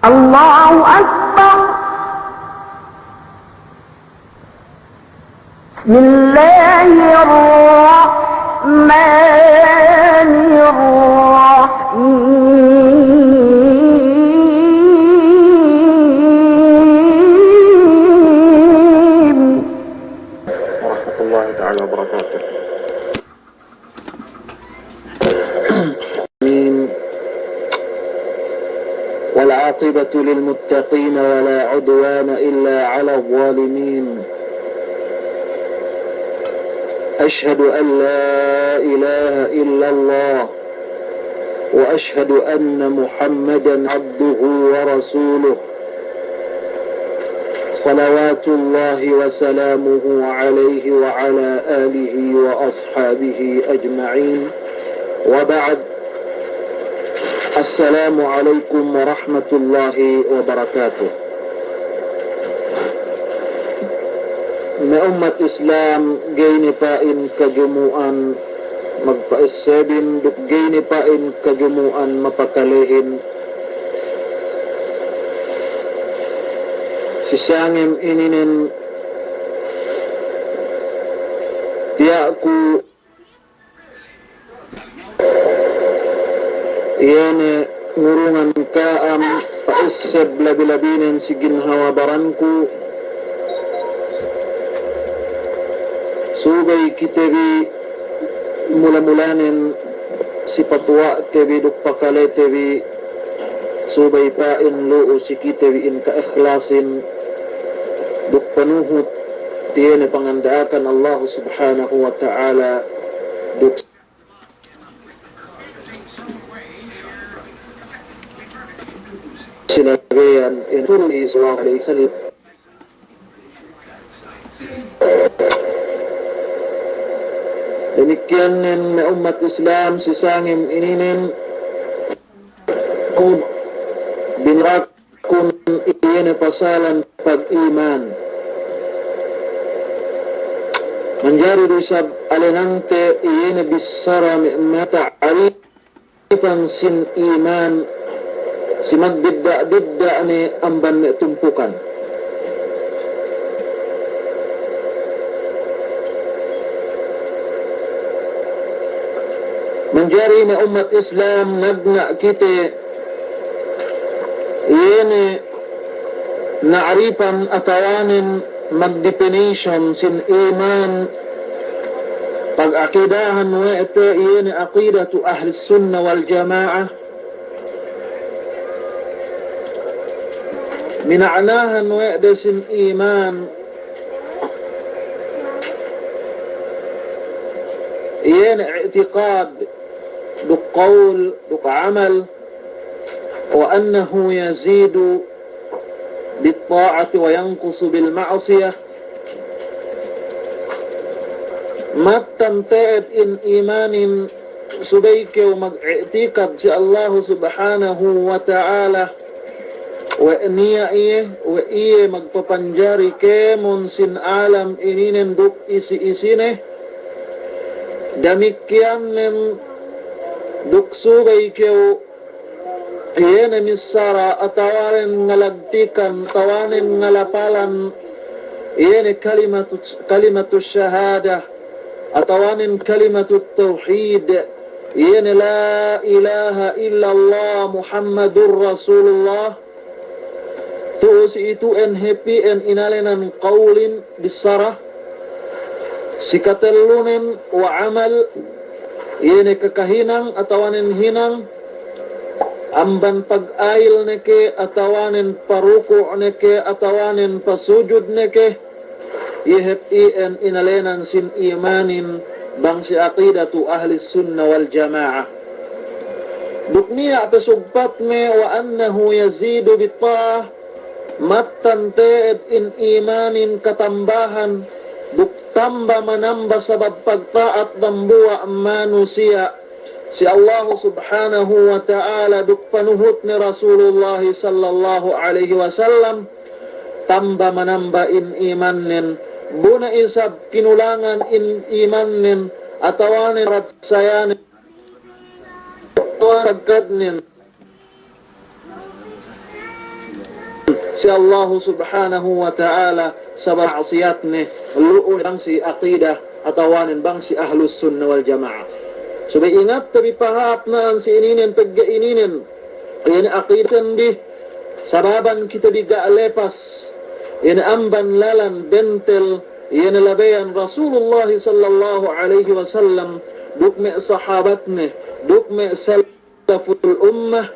الله أكبر. بسم الله الرحمن الرحيم. ورحمة الله تعالى وبركاته. والعاقبة للمتقين ولا عدوان إلا على الظالمين. أشهد أن لا إله إلا الله وأشهد أن محمدا عبده ورسوله صلوات الله وسلامه عليه وعلى آله وأصحابه أجمعين، وبعد. السلام عليكم ورحمة الله وبركاته. May umat Islam gayni pain kajumuan magpaisebin duk gayni pain kajumuan mapakalihin sisangim ininin tiyaku iyane ngurungan kaam paiseb labi-labinen si ginhawa baranku subay kitebi mula-mulanin si patwa tebi duk pakale tebi subay pain loo si kitebi in ka-ikhlasin duk panuhut tiyene pangandaakan Allah subhanahu wa ta'ala duk sinabihan in Turli sallallahu alaihi wasallam. Demikian na umat Islam sisangim ininin binirakun iyan pasalan pag-iman manjari risab alinante iyan bisara mata arifan sin iman si magbidda-bidda ni amban na tumpukan. Manjari na umat Islam nagna kite iyene naaripan atawanin mag-definition sin iman pag-akidahan mo ito iyene aqidatu ahli sunna wal jamaah mina'anahan mo ito sin iman iyene i'tiqad duk qawl duk amal وأنه يزيد بالطاعة وينقص بالمعصية ما تنتهد إن إيمان سبيك ومعتقد في الله سبحانه وتعالى وإيه مغبپنجاري كمون سن عالم إنين دك إسي-isine demikian duk subay keu iyene misara atawarin ngalagtikan tawanin ngalapalan iyene kalimatu syahada atawanin kalimatu tauhid iyene la ilaha illallah muhammadur rasulullah tuus itu en happy en inalenan qawlin bisara sikatelunin wa amal iyene kakahinang atawanin hinang amban pag-ayil neke atawanin paruku neke atawanin pasujud neke ihep en inalenan sin imanin bang si aqidatu ahli sunna wal jamaah dukniya pesugpat me wa annahu yazidu bitta'ah mattanteed in imanin katambahan duk tamba manamba sabab pagtaat dambuwa manusia si Allah subhanahu wa ta'ala duk panuhut ni Rasulullah sallallahu alaihi wasallam tamba manamba in imanin buna isab kinulangan in imanin atawanin ratsayanin pagkadnin si Allah subhanahu wa ta'ala sa maasiyat ni luon bang si aqidah atawanin bang si ahlus sunnah wal jamaah. So may ingat tabi pahap na ang si ininin paggaininin yan aqidah di sababan kita biga alepas yan amban lalan bentel yan labayan Rasulullah sallallahu alaihi wasallam dukme sahabatne dukme salaful ummah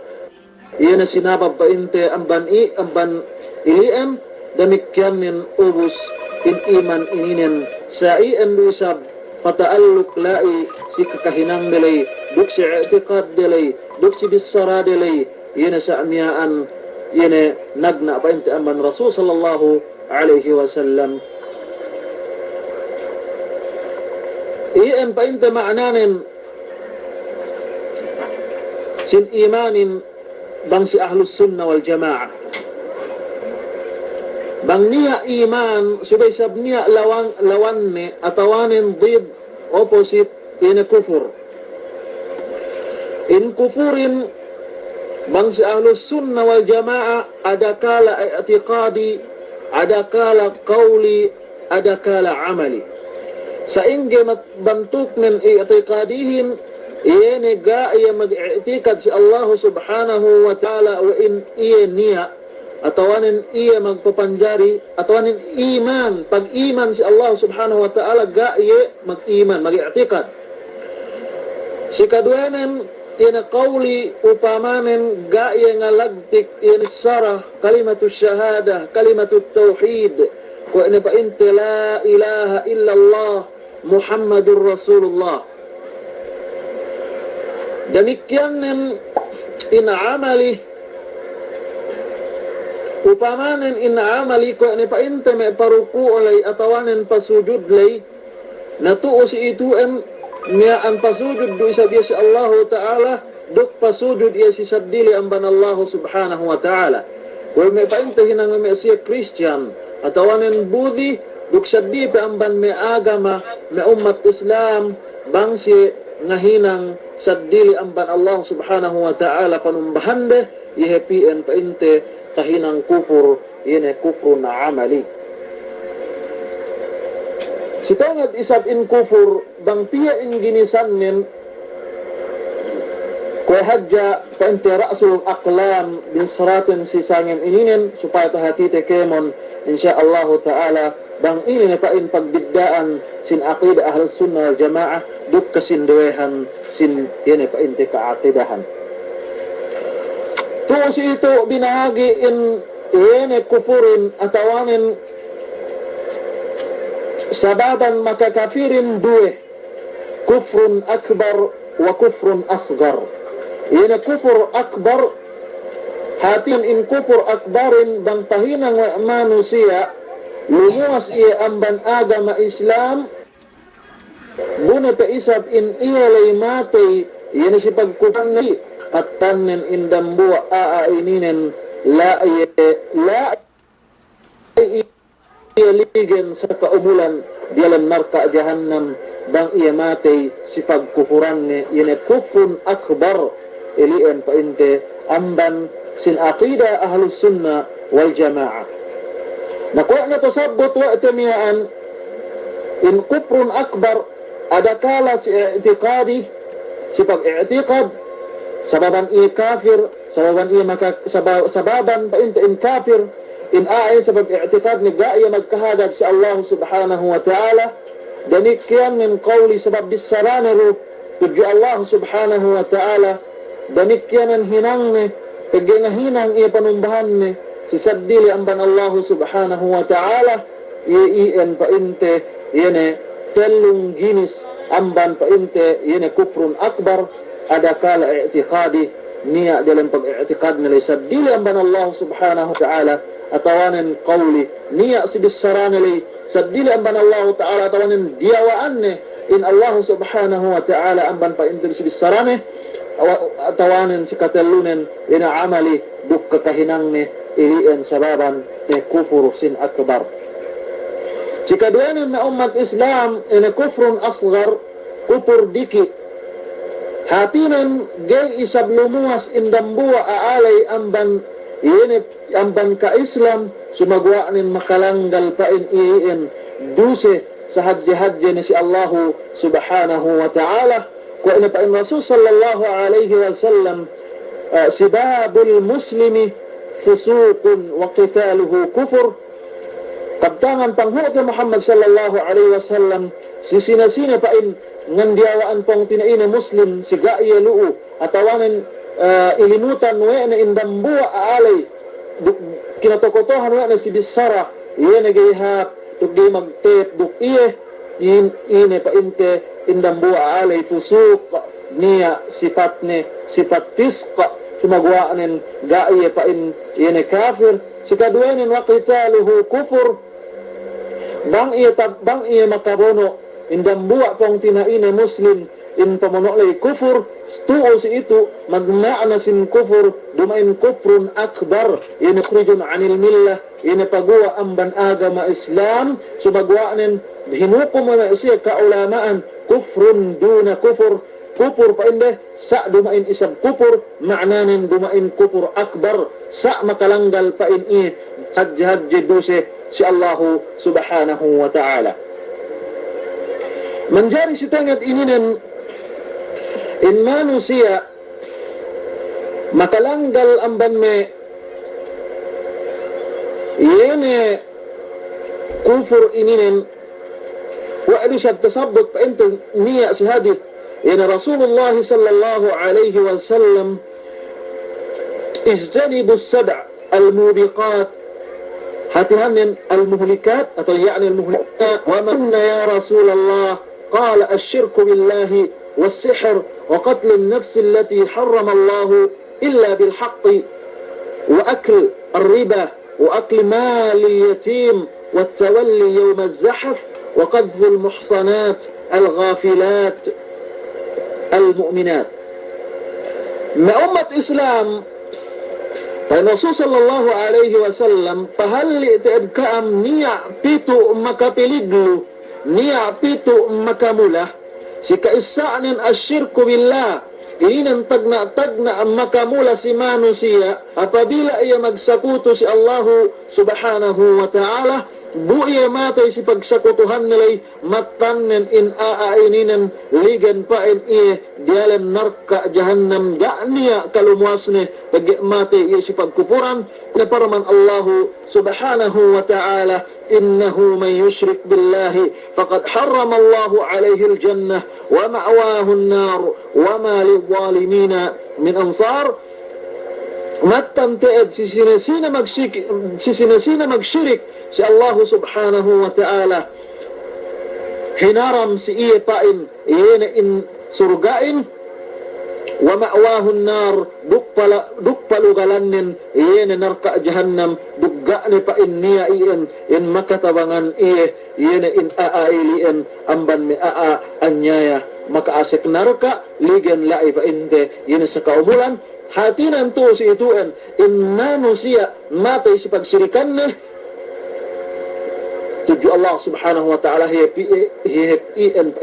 yan sinabab pa inte amban ilian damikyanin ubus in iman ininen sa ian lusab pataaluk lai si kakahinang nilay duk si i'tiqad nilay duk si bisara nilay yan sa amyaan yan nagna pa inte amban Rasul sallallahu alaihi wasallam iyan pa inte maananin sin imanin bang si ahlus sunnah wal jamaah bang niya iman subay sab niya lawan ni atawanin did opposite in kufur in kufurin bang si ahlus sunnah wal jamaah ada kala i'tiqadi ada kala qawli ada kala amali sa inge matbantuk nen i'tiqadihin iyan gaya mag-i'tikad si Allah subhanahu wa ta'ala wa in iya niya atawanin iya magpapanjari atawanin iman pag-iman si Allah subhanahu wa ta'ala gaya mag-iman mag-i'tikad si kaduanan ina qawli upamanen gaya nga lagtik ina sarah kalimatu syahada kalimatu tauhid wa ina pa inti la ilaha illallah Muhammadur Rasulullah demikianen ina amali upamanen ina amali ko ni pa inte me paruku olay atawanen pasujud lay natuo si ituen niya ang pasujud do isa si Allah Ta'ala duk pasujud iya si sadili amban Allah subhanahu wa ta'ala kung may pa inte hinang me siya Christian atawanen Budi duk saddi pa amban me agama me ummat Islam bang si ngahinang sadili amban Allah subhanahu wa ta'ala panumbahande ihepien pa inte kahinang kufur yene kufur na amali sitangad isab in kufur bang piya in ginisan men ko hadja pa inte ra'sul aqlam bin siratin si sangem ininen supaya tahatite kemon insyaallah ta'ala bang ini na pain pagbiddaan sin aqidah ahlus sunnah wal jamaah duk kasindewehan sin yene pain te kaaqidahan to si ito binahagi in yene kufurin atawanin sababan makakafirin duwe kufrun akbar wa kufrun asgar yene kufur akbar hatin in kufur akbarin bang pahinang manusia lumuas iya amban agama Islam guna pa isab in iyalay matay yan si pagkupan na at tannen indambua aaininen la iyaligen sa kaumulan dialam narka jahannam bang iya matay si pagkufuran ni yan kufrun akbar ilian pa inte amban sin aqida ahlus sunnah wal jamaah nakuha na tasabot wa itamiyaan in kufrun akbar ada kala si i'tiqadi si pag-i'tiqad sababan iya kafir sababan iya sababan pa inta in kafir in aayin sa pag-i'tiqad ni gaya magkahagad si Allah subhanahu wa ta'ala danikyan min qawli sabab bisaraniru tudyo Allah subhanahu wa ta'ala danikyan ang hinang ni kagyangahinang iya panumbahan ni si sadili amban Allah subhanahu wa ta'ala iyan pa inte yene telung ginis amban pa inte yene kufrun akbar ada kala i'tiqadi niya dalam pag-i'tiqad nila sadili amban Allah subhanahu wa ta'ala atawanin qawli niya si bisara nila sadili amban Allah ta'ala atawanin diyawaan ni in Allah subhanahu wa ta'ala amban pa inte si bisara ni atawanin si katelunen ina amali duk kakahinang ni ilian sababan ni kufur sin akbar si kaduanan na umat Islam ina kufrun asgar kufur diki hatinan gay isab lumuas indambua aalay amban Ini amban ka Islam sumagwaanin makalanggal pa in duse sa hadji-hadji ni si Allahu subhanahu wa ta'ala. Kung ina pa in Rasul sallallahu alayhi wa sallam sibabul muslimi fusuqun wa qitaluhu kufur. Kabtangan panghuot ni Muhammad sallallahu alayhi wa sallam sisinasina pa in ngandiawaan pang tinaina muslim si gaya luu atawanan ilimutan we na indambua aalay kinatokotohan we na si bisara iye nagihap tugdi magtep duk iye ine pa inte indambua aalay fusuk niya sifat fisqa sumagwaanin gaya pa in iye kafir si kaduanin wa qitaluhu kufur bang iye makabono indambua pang tinaina muslim in pamunolay kufur tuo si itu magmaana sin kufur dumain kufrun akbar in khrijun anil millah in pagwa amban agama Islam subagwaanin hinukom na siya kaulamaan kufrun duna kufur kufur pa inde sa dumain isab kufur ma'nanin dumain kufur akbar sa makalanggal pa in hadji duse si Allahu subhanahu wa ta'ala. Manjari si tangat ininen in manusia makalanggal amban me yene kufur ininen wa alisab tasabbut pa ente niya si hadith yana Rasulullah sallallahu alayhi wa sallam ijtanibu as-sab' al-mubiqat hatihanin al-muhlikat atau yani al-muhlikat wa manna ya Rasulullah qala ash-shirku billahi والسحر وقتل النفس التي حرم الله إلا بالحق وأكل الربا وأكل مال اليتيم والتولي يوم الزحف وقذف المحصنات الغافلات المؤمنات ما أمة إسلام فالرسول صلى الله عليه وسلم فهل تأدكام نيع بيتو مكابيليجلو نيع بيتو مكاموله si kaisaanin asyirku billah ininan tagna makamula si manusia apabila ia magsakuto si Allahu subhanahu wa ta'ala buiya matay si pagsakutuhan nilay matannen in aaininan ligan pa in iya dialam narka jahannam ga'niya kalumuasne pag matay iya si pagkupuran na paraman Allahu subhanahu wa ta'ala إنه من يشرك بالله فقد حرم الله عليه الجنة ومأواه النار وما للظالمين من أنصار متن تأد سيسنسين مكشرك سي الله سبحانه وتعالى حنارم سئية پائن ين إن سرقائن ومأواه النار دقبل غلنن ين نرقى جهنم دقعني فإن نيا إن مكتبغن ين إن آئلين أمبن مئاء أنيايا makaasik narka ligan lai pa inte yin sa kaumulan hatinan to si ituan in manusia matay si pagsirikan ne tuju Allah subhanahu wa ta'ala hepi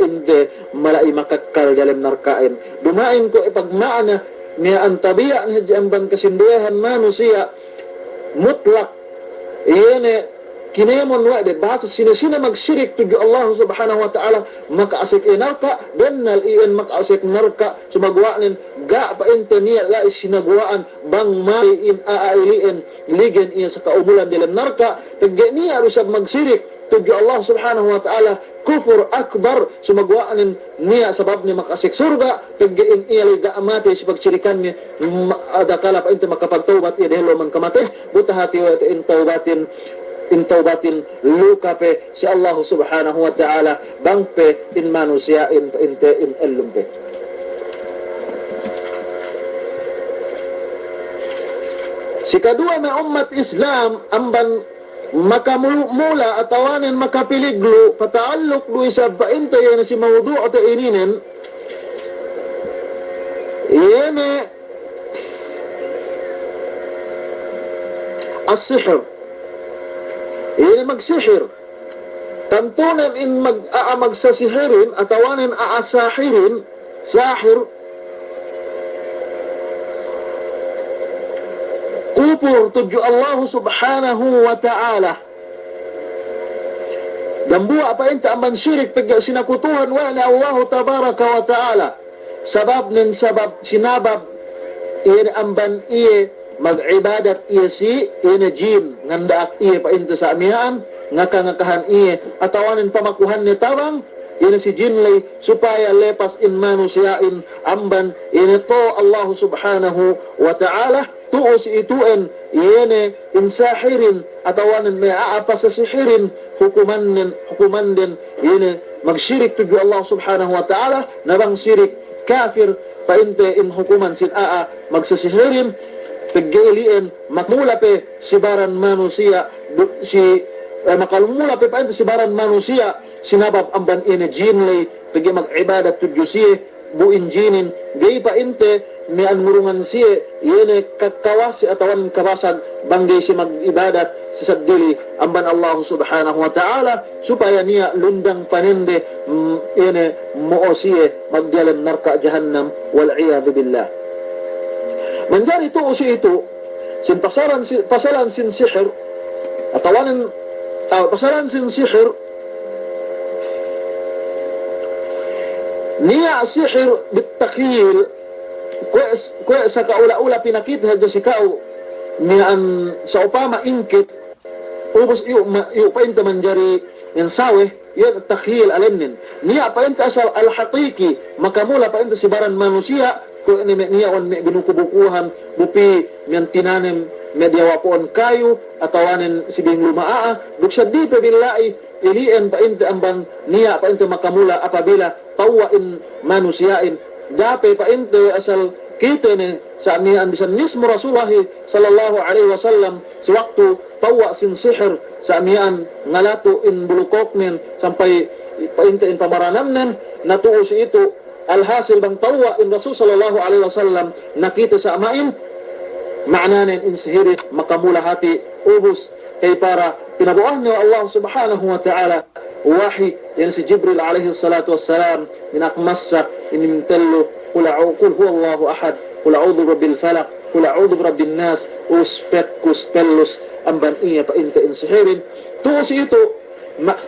inte malai makakkal dalam narkain dumain ko ipagmaana niya ang tabiya ni jamban kasinduyahan manusia mutlak iyene kinemon wa de bahasa sina magsyirik tuju Allah subhanahu wa ta'ala makaasik narka bennal iyan makaasik narka sumagwaanin ga pa inte niya la isinagwaan bang mai in aailiin ligan iya sa kaumulan dalam narka tagge niya rusab magsirik tuju Allah subhanahu wa ta'ala kufur akbar sumagwaanin niya sabab ni makaasik surga tagge in iya liga amate si pagsyirikan ni adakala pa inte makapagtawbat iya dahil man kamate buta hati wa in tawbatin luka pe si Allah subhanahu wa ta'ala bang pe in manusia in ellum pe si kadua na umat Islam amban makamula atawanin makapiliglo pataalok do isa ba inte yan si mawdu at ininen yene as-sihr ini magsihir tantunan in magsasihirin atawanin aasahirin sahir magkupur tudyo Allah subhanahu wa ta'ala. Gambua pa inta ang mansyirik pag sinakutuhan wa ni Allah tabaraka wa ta'ala. Sabab nin sabab sinabab iyan amban iye mag-ibadat iye si iyan jin ngandaak iye pa inta sa amihan ngakahan iye atawanin pamakuhan ni tawang iyan si jin lay supaya lepas in manusiain amban iyan ito Allah subhanahu wa ta'ala tuo si ituin iyan insahirin atawanin may aapa sa sihirin hukuman din iyan magsyirik tudyo Allah subhanahu wa ta'ala nabang sirik kafir painte in hukuman sin aa magsasihirin paggiiliin makmulape si baran manusia si makalumula pe painte si baran manusia sinabab amban ine jinlay pagi mag-ibadat tudyo siye buin jinin gay painte ni anmurungan siye yene kakawasi atawan kabasag banggay si mag-ibadat sa sagdili amban Allah subhanahu wa ta'ala supaya niya lundang paninde yene muo siye magdalam narka jahannam wal iyadu billah. Manjari ito usi ito sin pasalan sin sihir atawanin pasalan sin sihir niya sihir bitakhil kwe sa kaula-ula pinakita hadya si kao niyan sa upama ingkit ubos iyo painta manjari yan sawe yun takhil alimnin niya painta asal al-haqiqi makamula painta si baran manusia kung niya on binukubukuhan bupi miyan tinanim medyawapoon kayo atawanin si bing lumaa duksa di pa billahi iliin painta amban niya painta makamula apabila tawain manusiain dape painte asal kita ni sa amihan bisan mismo Rasulullah sallallahu alaihi wasallam si waktu tawa sin sihir sa amihan ngalato in bulukok nin sampai painte in pamaranam nin natuo si ito alhasil bang tawa in Rasul sallallahu alaihi wasallam nakita sa amain maananin in sihiri makamula hati ubus kay para pinabuah niya Allah subhanahu wa ta'ala wahi yan si Jibril alaihi salatu wassalam minakmassa inimtello qul huwa Allahu ahad qul a'udhu birabbil falaq qul a'udhu birabbin nas uspekus tellus amban iya pa inta in sihirin tuos ito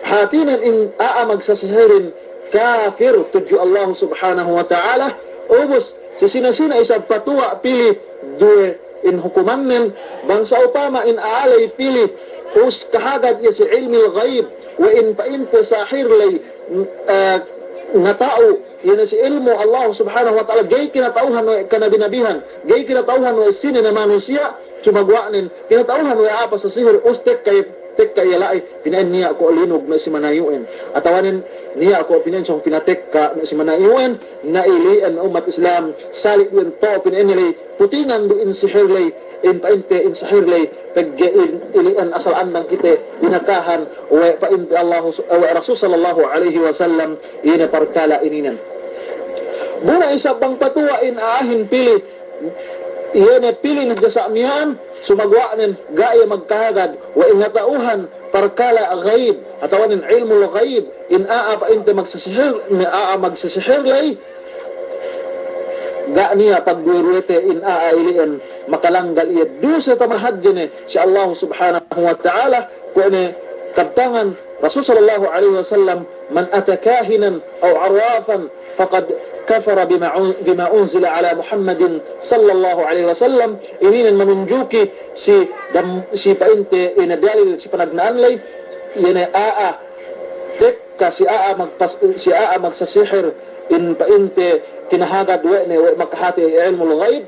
hatinan in aamag sa sihirin kafir tudyo Allah subhanahu wa ta'ala ubos si sinasina isang patuwa pili duwe in hukumannen bangsa upama in aalay pili us kahagad iya si ilmi al-ghaib wa in painte sahir lay nga tao yun si ilmu Allah subhanahu wa ta'ala gay kinatauhan wa kanabinabihan gay kinatauhan wa sinin na manusia sumagwanin kinatauhan wa apa sa sihir ustek kay yalay pinain niya ako linog na si manayuin atawanin niya ako pinain siyang pinatek ka na si manayuin na ilian umat Islam salik yun to pinain nilay putingan doon sihir lay in painte in sahir lay pag-ilian asal andang kita dinakahan wa painte Allah wa Rasul sallallahu alaihi wasallam ina parkala ininan buna isa bang patuwa in aahin pili iyane pili na sa amihan sumagwanin gaya magkahagad wa ingatauhan parkala ghaib atawanin ilmu ghaib in aa painte magsasihir lay ga niya pagduruete in aailian makalanggal iya dusa tamahadjene si Allah subhanahu wa ta'ala kuane kabtangan Rasul sallallahu alaihi wasallam man atakahinan aw arwafan faqad kafara bima unzila ala Muhammadin sallallahu alaihi wasallam inin manunjuki si painte ina dalil si panagnaan lay ina tekka si magsasihir in painte kinahagad wa makahati ilmu al-ghaib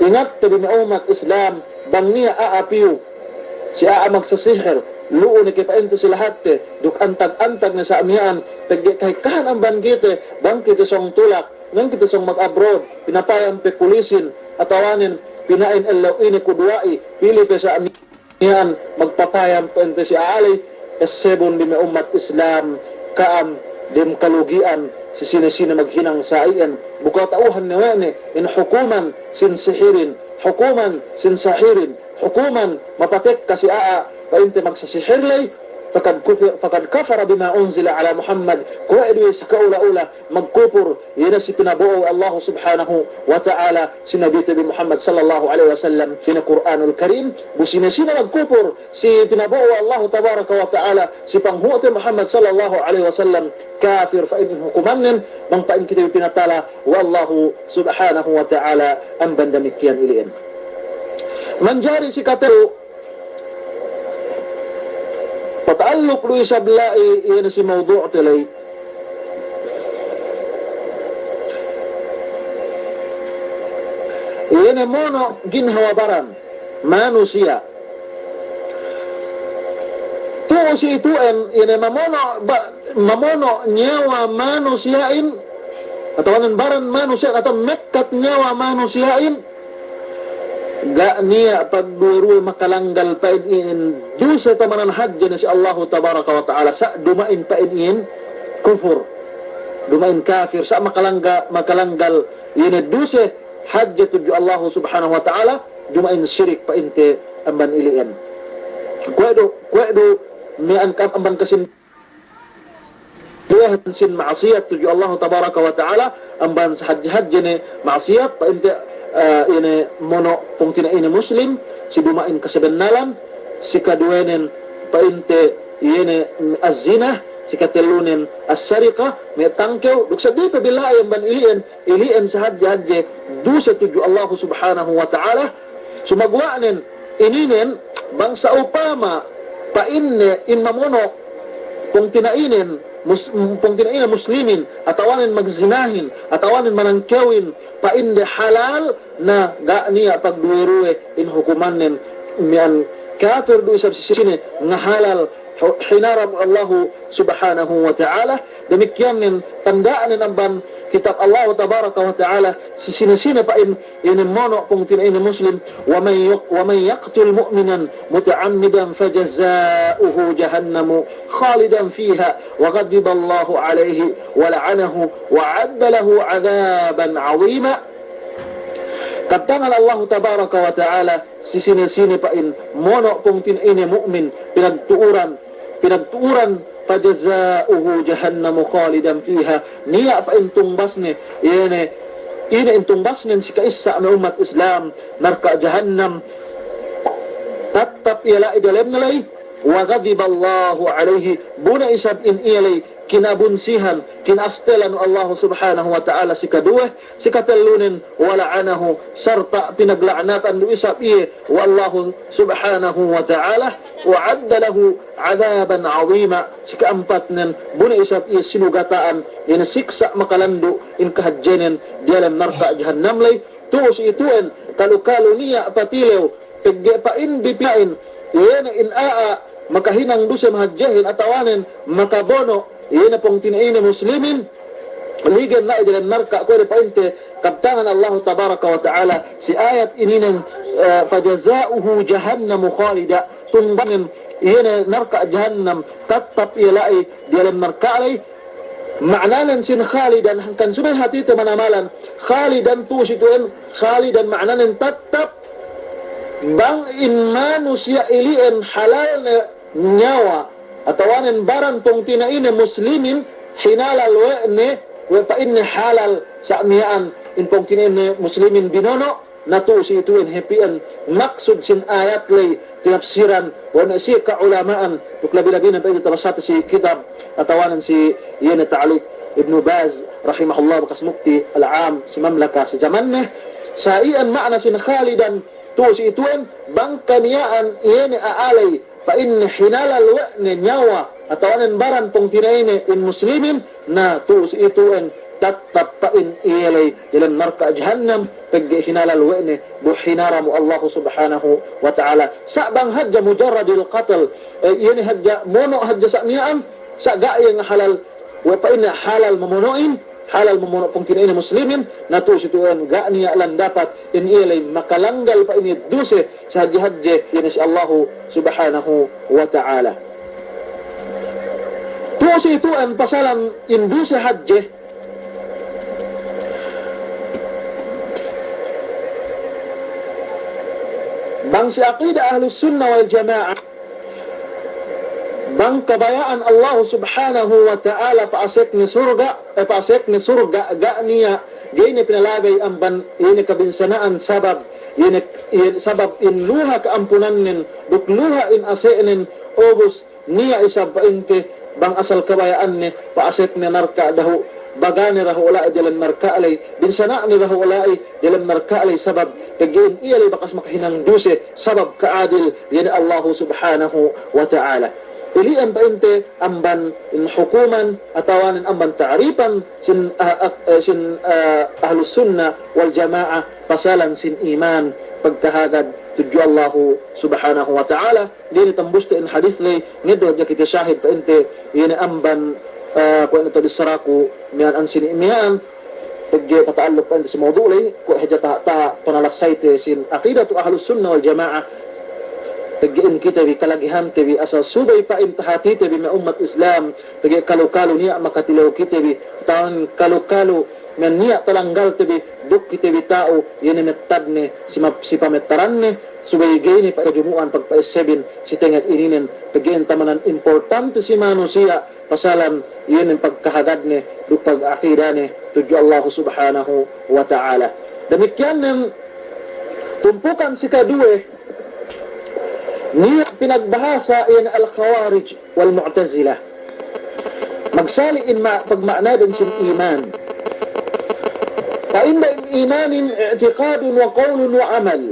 ingat tabi mi umat Islam bang niya aapiyo si magsasihir luo ni kipainto sila hatte duk antag-antag na sa amihan kahit kahan ang banggite bang kita siyang tulak nang kita siyang mag-abroad pinapayan pe pulisin atawanin pinain allaw ini kudwai pili pe sa amihan magpapayan po ente si aalay esebon di mi umat Islam kaam dim kalugian si sina maghinang sa iyan bukatauhan ni wene in hukuman sin sihirin hukuman sin sahirin hukuman mapatek kasi painte magsasihir lay fakad kafara bima unzila ala Muhammad ko edu sa kaula-ula magkupur yana si pinabuo Allah subhanahu wa ta'ala si Nabi Muhammad sallallahu alaihi wasallam kina Quranul Karim busina magkupur si pinabuo Allah tabaraka wa ta'ala si panghuti Muhammad sallallahu alaihi wasallam kafir fa in hukumannen bang pain kita pinatala wallahu subhanahu wa ta'ala ang bandamikian iliin manjari si katero pataaluk lu isablai yan si mawdu' tilay yan mono ginhawabaran manusia tuo si ituen yan mamono nyawa manusiain atau baran manusia atau mekkat nyawa manusiain ga niya pagduruy makalanggal pa in dusa tamanan hajja na si Allah tabaraka wa ta'ala sa dumain pa in kufur dumain kafir sa makalanggal yun dusa hajja tuju Allah subhanahu wa ta'ala dumain syirik pa inte amban iliin kwedo mian kam amban kasin duwahan sin maasiyat tuju Allah tabaraka wa ta'ala amban sa hajja ni maasiyat pa inte ini mono pungtina ini muslim si dumain kasebenalan si kaduenen painte ini az-zina si katelunen as-sariqa me tangkew duksa di pabila yang ban ilian sa hajje dusa tuju Allah subhanahu wa ta'ala sumagwanen ininen bangsa upama painne in mamono pungtina inen muslimin atawanin magzinahin atawanin manangkewin painde halal na ga niya pagduweruwe in hukumanin mian kafir du isab sisine nga halal hinaram Allah subhanahu wa ta'ala demikianin tandaan amban kitab Allah tabaraka wa ta'ala sisine pa in mono kung tinain muslim wa man yaqtul mu'minan muta'ammidan fajazauhu jahannamu khalidan fiha wa ghadiba Allah alayhi wa la'anahu wa 'adda lahu 'adaban 'azima Katangan Allah tabaraka wa ta'ala sisine pa in mono kung tinain mu'min pinagtuuran fajazauhu jahannamu khalidan fiha niya pa intong basne ina intong basnen si kaisa na umat Islam narka jahannam tatap ila idalem nalay wa ghadiba Allahu alayhi buna isab in ilay kinabunsihan kinastelan Allah subhanahu wa ta'ala si kaduwe si katalunin wala anahu sarta pinagla'natan du isab iye wa Allah subhanahu wa ta'ala wa'adda lahu 'adaban 'azima si kaampat nen buna isab iye sinugataan ina siksa makalando in kahadjenen dialam narka jahannam lay tuos ituen kalu niya patilew pegge pa in bipain ina in makahinang dusa mahadjahin atawanen makabono ina pong tinaina muslimin ligan na idalam narka kwere painte kabtangan Allah tabaraka wa ta'ala si ayat ininan fajazauhu jahannamu khalida tumbanin ina narka jahannam tatap ilai dialam narka alay ma'nanan sin khalidan hangkan sumay hati manamalan khalidan tu situen khalidan ma'nanan tatap bang in manusia iliin halal na nyawa atawanin baran tong tinaine muslimin hinalal wa'ne wa pa inni halal sa miyaan in tong tinaine muslimin binono natu si ituin happyan maksud sin ayat lay tinafsiran wa nasi ka ulamaan tuklabi-labi na pa tabasata si kitab atawanan si yan ta'liq Ibn Baz rahimahullah bakas mufti al-aam si mamlaka sa Jamanne sa iyan maana sin khalidan tu si ituin bangkaniyaan yan aalay pa in hinalal wa'ne nyawa atawanan baran pong tinaine in muslimin na tuus ituen tatap pa in iyalay ilan narka jahannam pag hinalal wa'ne buhinaramu Allah subhanahu wa ta'ala sa bang hadja mujarradil qatl yani hadja mono hadja sa niyaan sa gaya nga halal wa pa in halal mamunuin halal mamuno pong tinaine muslimin na tuus ituen ga niya lang dapat in iyalay makalanggal pa ini duse sa hadje yani si Allah subhanahu wa ta'ala tuos itu ang pasalan indu sa hadje bang si aqida ahlus sunnah wal jamaah bang kabayaan Allah subhanahu wa ta'ala paasek ni surga ga niya gayni pinalagay ang yun kabinsanaan sabab yun sabab in luha kaampunan nin dukluha in asenin obus niya isa painte bang asal kabayaan ni paasek ni narka dahu bagani rahu ulai dalam narka alay binsana ni rahu ulai dalam narka alay sabab kagin iyalay bakas makahinang duse sabab kaadil yan Allah subhanahu wa ta'ala. Pilihan pa inte amban in hukuman atawanin amban ta'rifan sin ahlus sunnah wal jamaah pasalan sin iman pagkahagad tuju Allah subhanahu wa ta'ala dini tambusta in hadith lay nido kita syahid pa inte yun amban kung ito disaraku miyan ang sinimiyan pagge pataalok pa sa mawdu lay kung hajata ta panalasayte sin aqidatu ahlus sunnah wal jamaah paggein kita bi kalagihan tebi asal subay pa intahati tebi ma ummat Islam pagge kalu-kalu niya makatilaw kita bi taon kalu-kalu men niya talanggal tebi duk kita bi tao yun mettad ne si pametaran ne subay gayni pa jumuan pagpa-7 si tengat ininin paggein tamanan importante si manusia pasalan yun ang pagkahagad ni dupag akida ni tuju Allah subhanahu wa ta'ala. Demikian ng tumpukan si kaduwe niya pinagbahasa yan al-Khawarij wal Mu'tazila. Magsali in pagmaana din sin iman. فإن إيمان اعتقاد وقول وعمل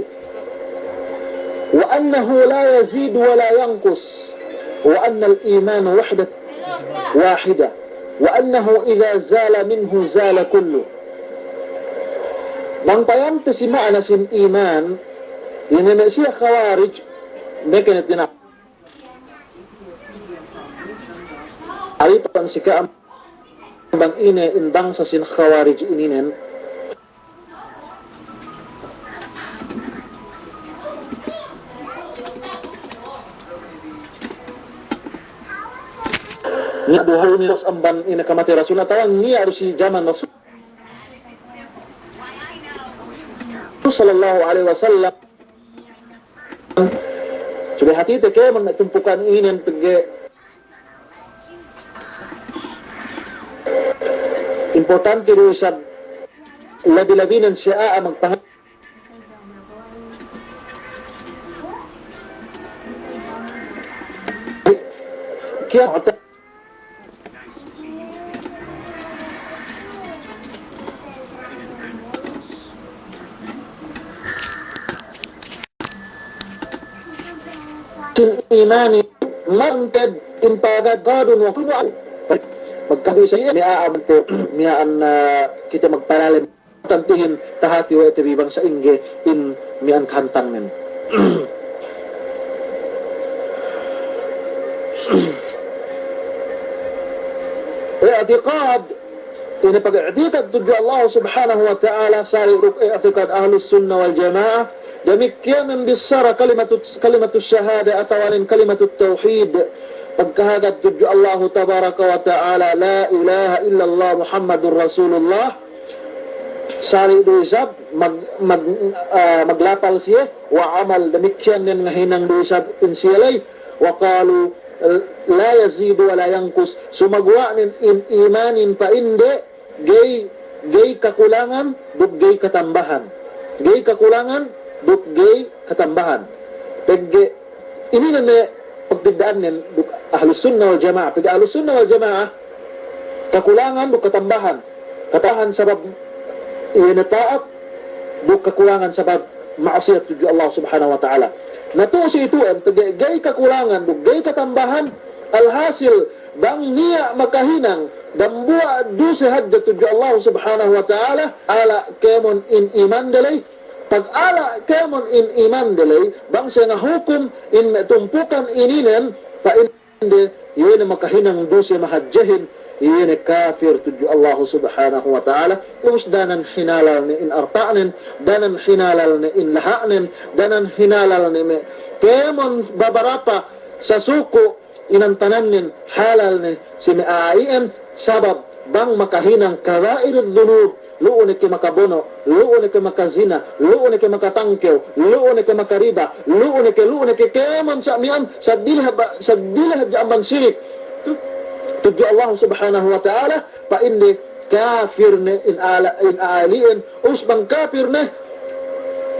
وأنه لا يزيد ولا ينقص وأن الإيمان وحدة واحدة وأنه إذا زال منه زال كله. Bang payam si maana sin iman yun na siya Khawarij mekan itina aripan si kaam bang ine indang sa sin Khawarij ininen niya duhaw ni Los amban ina kamati Rasul na tawang niya si zaman Rasul sallallahu alaihi wasallam sudah hati te ke man tumpukan inin pagge importante ro sa labi-labinan siya magpahal kaya sin imani manted impagad gadon wa kuno pagkabi sa iya miaan po miaan kita magparalim tantihin tahati wa itibibang sa ingge in mian kantang men i'tiqad ini pag-i'tiqad tuju Allah subhanahu wa ta'ala sari i'tiqad ahlus sunnah wal jamaah demikian membesar kalimat syahada atawanin kalimat tauhid pagkahagad tuju Allah tabaraka wa ta'ala la ilaha illallah Muhammadur Rasulullah sari duisab maglapal siya wa amal demikian yang ngahinang duisab insiyalay wa qalu la yazidu wa la yankus sumagwa in imanin pa inde gay kakulangan dug gay katambahan gay kakulangan gay katambahan pagge ini na pagdidaan nin ahlus sunnah wal jamaah pagge ahlus sunnah wal jamaah kakulangan dug katambahan katahan sabab inataat dug kakulangan sabab maasiyat tuju Allah subhanahu wa ta'ala nato si ituan pagge gay kakulangan dug gay katambahan alhasil bang niya makahinang dambua duse hadda tuju Allah subhanahu wa ta'ala ala kemon in iman dalay pag-ala kemon in iman dalay bang siya nga hukum in tumpukan ininen pa inde yun makahinang duse mahadjahin yun kafir tuju Allah subhanahu wa ta'ala ubus danan hinalal ni in artaanin danan hinalal ni in lahanin danan hinalal ni kemon babarapa sa suko inantananin halal ni si miaayan sabab bang makahinang kabairud dhunub luon kay makabono, luon kay makazina, luon kay makatangkew, luon kay makariba, luon kay kaman sa mian sa dilah jaman sirik. Tuju Allah subhanahu wa ta'ala pa indi kafir ne in aliin usbang kafir ne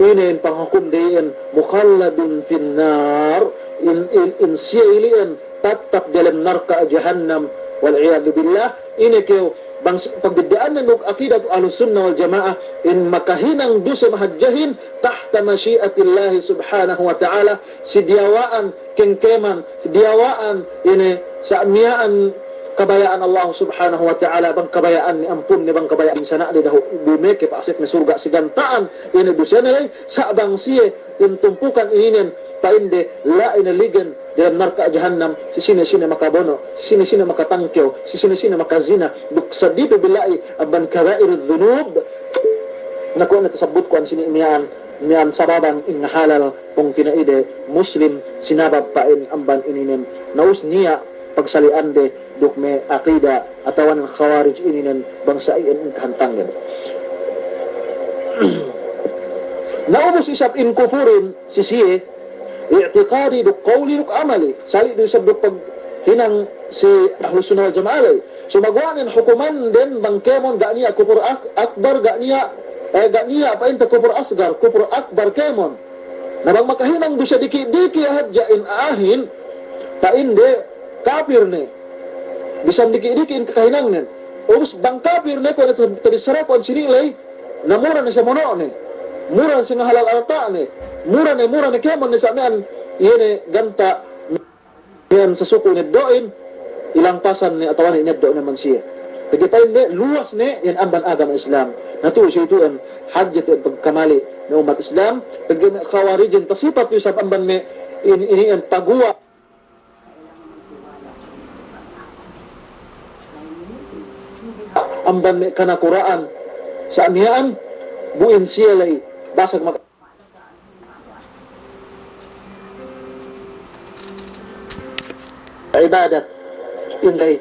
inin panghukum diin mukhalladun finnar in siiliin tatak dalam narka jahannam wal iyad billah. Ini kaya bang pagbidaan ng akidat ahlus sunnah wal jamaah in makahinang dusa mahadjahin tahta masyiatillahi subhanahu wa ta'ala sidiawaan kengkeman sidiawaan ini sa amiyaan kabayaan Allah subhanahu wa ta'ala bang kabayaan ni ampun ni bang kabayaan ni sana di dahu bumeke paasik ni surga sigantaan ini dusa nilay sa bang siye in tumpukan ininin painde la inaligan dalam narka jahannam si sini-sini makabono, si sini-sini makatangkew, si sini-sini makazina, buksadipi bilai aban kabairud dhunub. Nakuha na tasabot ko ang sini imiyan sababan in halal kung tinaide muslim sinabab pain amban ininin naus niya pagsaliande dukme aqida atawan ng khawarij ininin bangsa in kahantangan. Naubos isap in kufurin si siye i'tiqadi duk qawli duk amali sali do sabduk pag hinang si ahlus sunnah wal jamaah so magwanin hukuman din bangkemon ga niya kufur akbar ga niya pa inta kufur asgar kufur akbar kemon na bang makahinang do siya diki hadja in ahin ta inde kafir ne bisan diki in kakahinang nen ubus bang kafir ne ko tabisara ko sinilay namura na siya mono ne mura na siya halal alta ne mura na kemon ni samian yene ganta yan sa suko ni doin ilang pasan ni atawan ni do naman siya pagi pa hindi luwas ni yan amban agama Islam nato siya ito ang hajjat at pagkamali ng umat Islam pagi khawarijin tasipat yung sa amban ni ini ang pagguwa amban ni kanakuraan sa amiyaan buin siya lay basag ibadat inday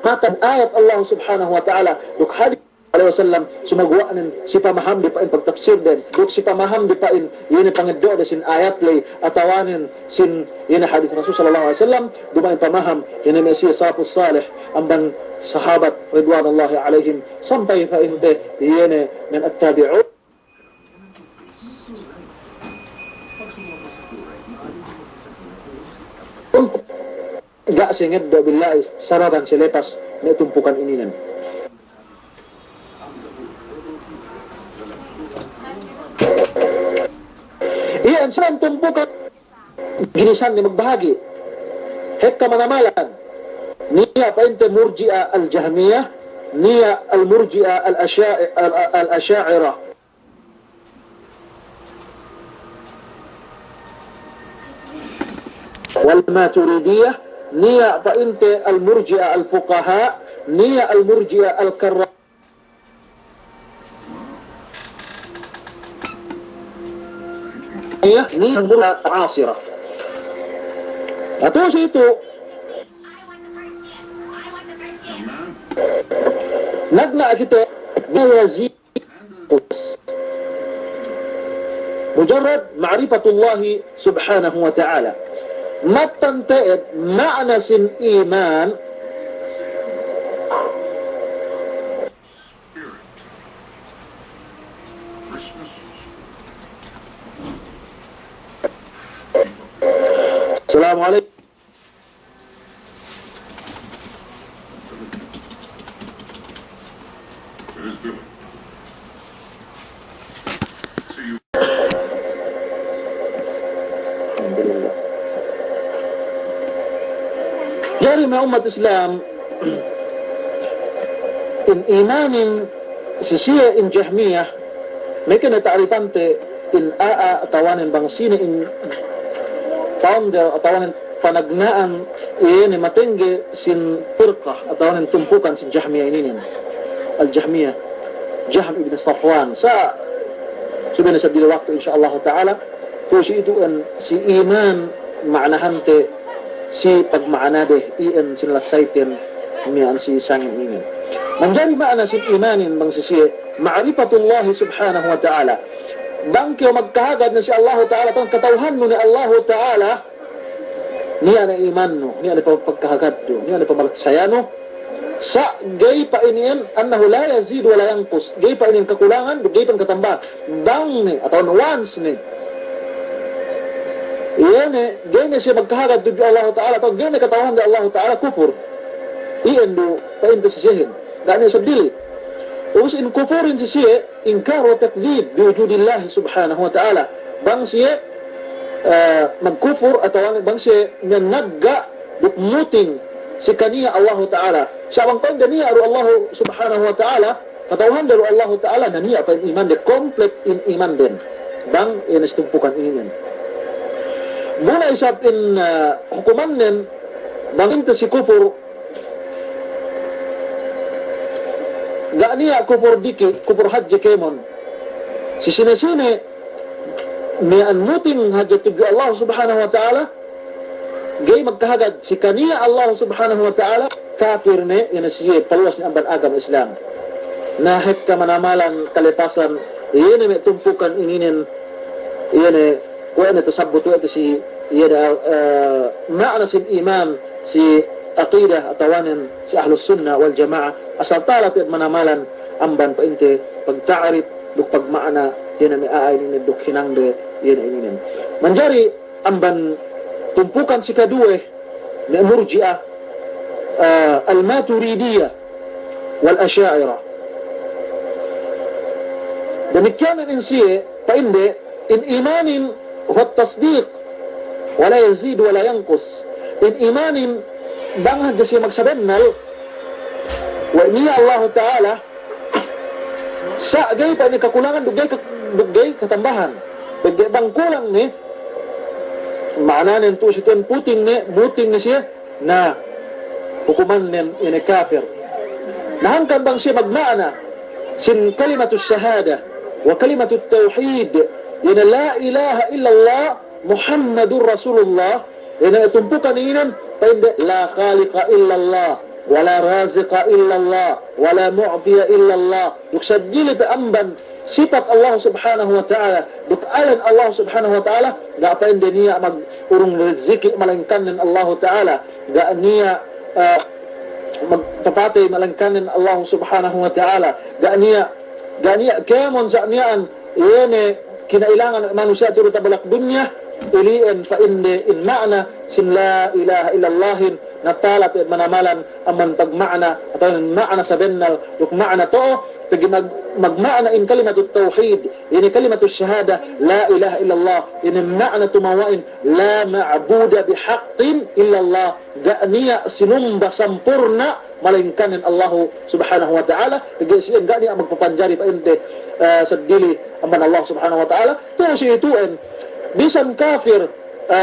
matan ayat Allah subhanahu wa ta'ala duk hadith alaihi wasallam sumagwaanin si pamaham di pa in pagtafsir din duk si pamaham di pa in yun pangeddo da sin ayat lay atawanin sin yun hadith Rasul sallallahu alaihi wasallam dumain pamaham yun may siya salafus salih amban sahabat ridwanullahi alaihim sampai pa inte yun min at-tabi'un gak singit do billahi saraban selepas na tumpukan ininan. Iyan saan tumpukan ginisan ni magbahagi hekka manamalan niya painte murji'a al-jahmiyah niya al-murji'a al-asha'ira wal-maturidiyah niya painte al-murji'a al-fuqaha niya al-murji'a al-karra niya al-murji'a al-asira ato sa ito nagna kita yazid mujarrad ma'rifatullahi subhanahu wa ta'ala ما تنتقد معنى سن إيمان السلام عليكم jari na umat Islam in imanin sisiya in jahmiyah may kinataaripante in atawanin bang sino in founder atawanin panagnaan ni matengge sin firqah atawanin tumpukan sin jahmiyah ininin al-jahmiyah Jahm ibn Safwan sa sabihin sa waktu insyaallah ta'ala kung si itu si iman maknahante si pagmaana deh iyan sinlasaitin miyan si sangin ini Manjari maana sin imanin bang sisi ma'rifatullah subhanahu wa ta'ala. Bang kyo magkahagad na si Allah ta'ala tong katawhan mo ni Allah ta'ala niya na iman no, niya na pagkahagad do, niya na pamalaksayano sa gay pa iniin annahu la yazid wa la yanqus. Gay pa iniin kakulangan, gay pa katamba. Bang ni atau once ni iyan gay na siya magkahagad do Allah ta'ala tong gay na katawhan ni Allah ta'ala kufur. Iyan do pa inta siyahin. Gani sa dili. Ubus in kufurin siya inkar wa takdhib bi wujudillah subhanahu wa ta'ala. Bang siya magkufur atau bang siya nagga dukmuting si kaniya Allah ta'ala. Siya bang kong niya aro Allah subhanahu wa ta'ala katawhan daru Allah ta'ala na niya pa iman de complete in iman din. Bang inistumpukan inin. Muna isap in hukuman nin bang inta si kufur ga'niya kufur diki, kufur hajji kemon. Si sine-sine may anmuting hajjat tuju Allah subhanahu wa ta'ala gay magkahagad si kaniya Allah subhanahu wa ta'ala kafir ne yan siya paluwas ni amban agam Islam. Nahit ka manamalan kalipasan yan may tumpukan ininin yan kuya na tasabot ito si yan ma'ana sin iman si aqidah atawanin si ahlus sunnah wal jamaah asal talat at manamalan amban pa inte pagtaarif duk pagmaana yan may aayin duk hinangde yan inin manjari amban tumpukan si kadue na murji'ah al-maturidiyah wal asyairah demikian in siya pa inde in imanin wa tasdiq wala yazid wala yanqus in imanin bangad siya magsabennal wa niya Allah ta'ala sa gay pa ni kakulangan dugay katambahan dugay bang kulang ni maananin to si tuan puting ni buting ni siya na hukuman nin ini kafir nahangkan bang siya magmaana sin kalimatus shahada wa kalimatut tawhid ina la ilaha illallah Muhammadur Rasulullah ina itumpukan inin painde la khaliqa illallah wala raziqa illallah wala mu'tiya illallah yuksajili pa amban sifat Allah subhanahu wa ta'ala dukalan Allah subhanahu wa ta'ala ga painde niya magurong rezeki malangkanin Allah ta'ala ga niya magpapatay malangkanin Allah subhanahu wa ta'ala ga niya kemon sa niyaan iyene kinailangan manusia turut tabalak dunya iliin fa inde in ma'na sin la ilaha illallahin natalat at manamalan aman pagma'na atau ma'na sa bennal duk ma'na to pag magma'na in kalimatut tawhid ini kalimatut syahada la ilaha illallah ini ma'na tumawain la ma'buda bihaqqin illallah ga'niya sinumba sampurna malingkanin Allah subhanahu wa ta'ala ga'siyan ga'niya magpapanjari pa inde sadili aman Allah subhanahu wa ta'ala to si ituin bisan kafir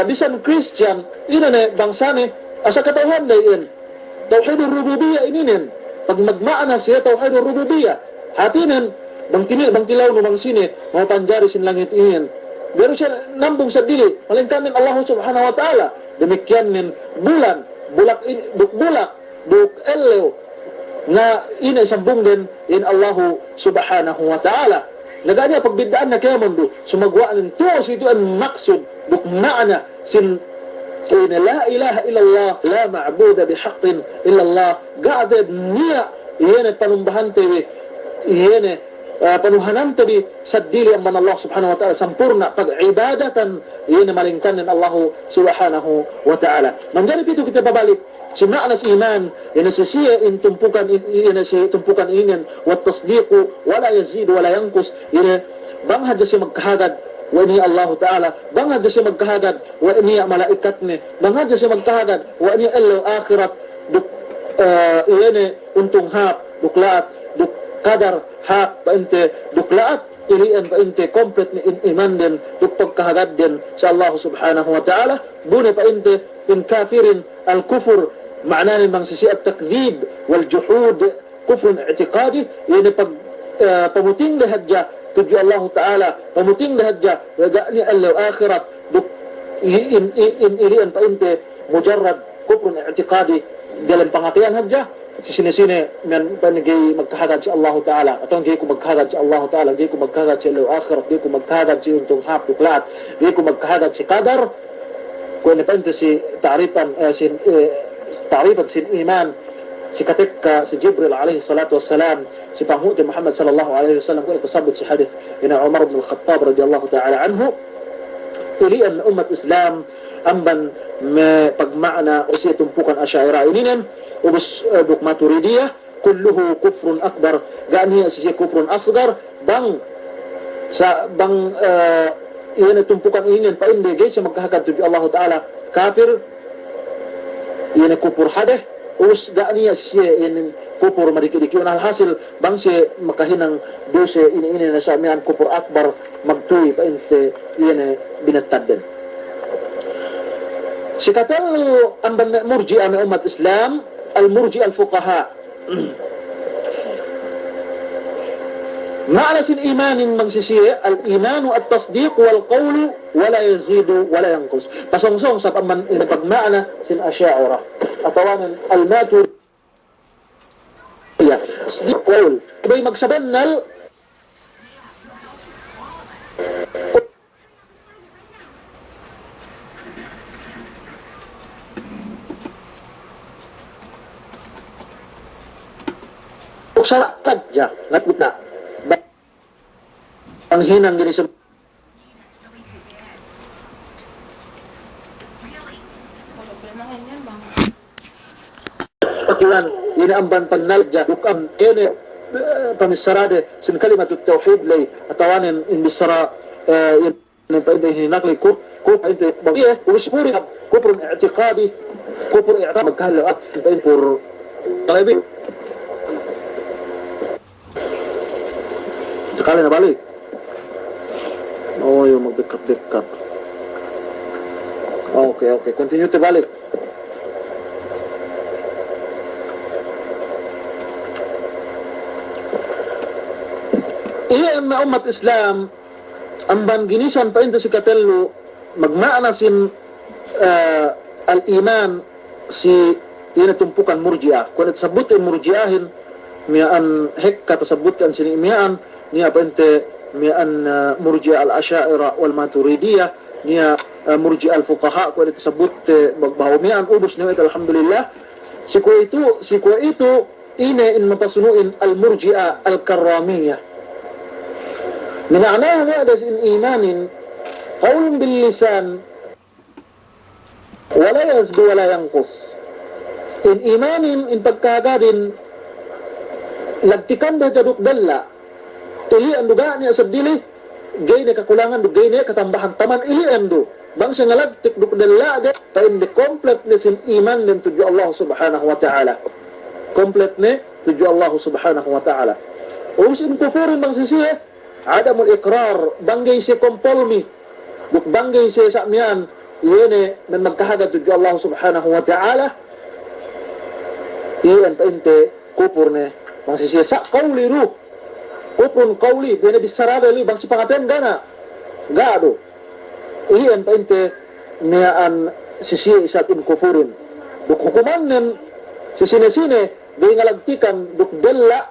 bisan Christian ina ne bangsane asa katawhan na iyan tawhidur rububiyya ininin pag magmaana siya tawhidur rububiyya hatinin bang tilaw no bang sine mapanjari sin langit inin garo siya nambong sa dili malingkanin Allah subhanahu wa ta'ala demikian nin bulak duk elew na ina sambung din in Allah subhanahu wa ta'ala naganya pagbidaan na kaya mundo sumagwaan to ito ang maksud duk maana sin ina la ilaha illallah la ma'buda bihaqqin illallah ga'adad niya iyan panumbahan tabi iyan panuhanan tabi sadili ang man Allah subhanahu wa ta'ala sampurna pag-ibadatan iyan malingkanin Allah subhanahu wa ta'ala manjari pito kita babalik si ma'nas iman ina siya in tumpukan inin wat tasdiqu wala yazid wala yanqus ina banghad siya magkahagad wa ni Allah ta'ala banghad siya magkahagad wa ni malaikat ni banghad siya magkahagad wa ni Allah akhirat duk iyane untong hap duklaat duk kadar hap painte duklaat ilian painte complete ni iman din duk pagkahagad din sa Allah subhanahu wa ta'ala bune painte in kafirin al kufur معناه المنسسي التكذيب والجحود كفر اعتقادي يعني pamuting lahadja tuju Allah Ta'ala pamuting lahadja wagani Allah akhirat in ilian pa inte mujarrad kufrun i'tiqadi dalam pengertian hadja si sinisine men panigay magkahagad si Allah Ta'ala atong gay ko magkahagad si Allah Ta'ala gay ko magkahagad si Allah akhirat gay ko magkahagad si untong hap tuklat gay ko magkahagad si qadar kung napente si ta'rifan ta'rifan sin iman si katika si Jibril alaihi salatu wassalam si panghuti Muhammad sallallahu alaihi wasallam kung itasabot si hadith ina Umar ibn al-Khattab radiyallahu ta'ala anhu ilian umat Islam amban pagmana o siya tumpukan asyaira ininan ubus duk maturidiyah kulluhu kufrun akbar gaaniya siya kufrun asgar bang sa bang iyan tumpukan inin pa hindi guys siya magkahagad tuju Allah Ta'ala kafir iyan kufur hadeh ubus gaaniya siya iyan kufur marikidiki unang hasil bang siya makahinang dose ini na sa miyan kufur akbar magtuwi pa inte iyan binatad din si katalo ang murji'a ng umat Islam المرجئة الفقهاء معنى الإيمان من سيسيه الإيمان التصديق والقول ولا يزيد ولا ينقص pasong-song sa pagmana sin asy'ariyah atawan al-matur ya tasdiq qawl kay magsabannal sarakad ya nakita ang hinang gini sa pagkulan inaamban pannalja dukam kene pamisarade sin kalimatut tauhid lay atawanin imbisara in paida hinakli ko paida bagiye uspuri kufrun i'tiqadi kufur i'tiqad magkahalo paida pur kalabi sekali na balik. Oh, yung magdekat-dekat. Okay. Continue to balik. Iyan na umat Islam, ang banginisan pa ito si Katello, magmaana sin al-iman si tumpukan murji'ah. Kung sabutin murji'ahin, miyaan hekka tasabutan sinimiyaan, niya pente mian murji' al-asyaira wal maturidiyah niya murji' al-fuqaha ko disebut bagbahumian ubus niya alhamdulillah si ko itu ine in mapasunuin al-murji'a al-karramiyah mina'naha wa'da in imanin qawlun bil lisan wala yazdu wala yanqus in imanin in pagkagadin lagtikan da jaduk dalla ili ando gani asab dili gay ne kakulangan do gay ne katambahan taman ili ando bang sa ngalagtik do dalla de pa in the complete ne sin iman len tuju Allah subhanahu wa ta'ala complete ne tuju Allah subhanahu wa ta'ala o sin kufurin bang sisiye adamul iqrar banggay si kompolmi duk banggay si sa miyan yene men magkahagad tuju Allah subhanahu wa ta'ala iyan pa inte kufur ne bang sisiye sa qawli ruh kufrun qawli bina bisarada li bang sipangaten gana gado iyan pa inte niyaan sisiya isat in kufurin duk hukuman nen sisine-sine gay ngalagtikan duk della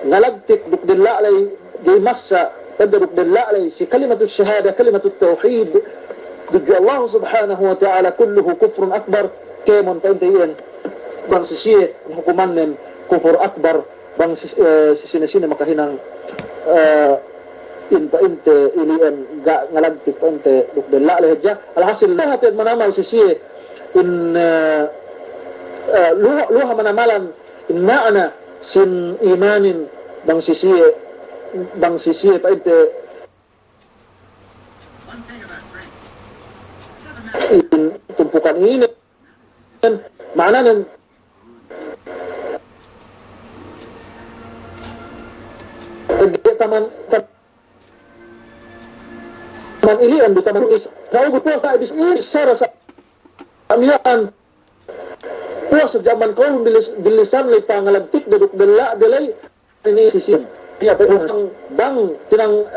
ngalagtik duk della lay gay massa tanda duk della lay si kalimatu syahada kalimatu tauhid duju Allah subhanahu wa ta'ala kulluhu kufrun akbar kemon pa inte iyan bang sisiya hukuman nen kufur akbar bang sisine-sine makahinang in pa inte ilian ngalagtik pa inte duk della lehja alhasil lahat manamal sisiye in luha manamalan in ma'ana sin imanin bang sisiye pa inte in tumpukan ini ma'ana taman ilian do taman is naugo po sa ibis sara sa amian po sa zaman ko bilisan lay pangalagtik daduk dala delay ini sisin ya pero bang tinang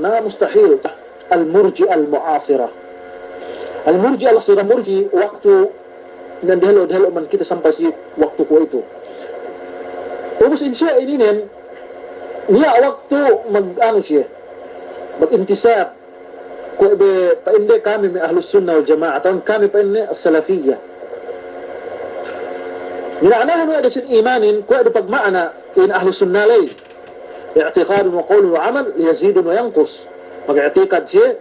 na mustahil al-murji al-mu'asira Al-Murji ala sira Murji waktu nandahalo man kita sampai si waktu ko ito. Ubus insya ini nen niya waktu mag-ano siya mag-intisab ko ibe painde kami may ahlus sunnah wal jamaah atau kami painde as-salafiyah. Nilanahan mo sin imanin ko ado pagmaana in ahlus sunnah lay i'tiqad wa qawl wa amal yazid wa yanqus. Mag-i'tiqad siya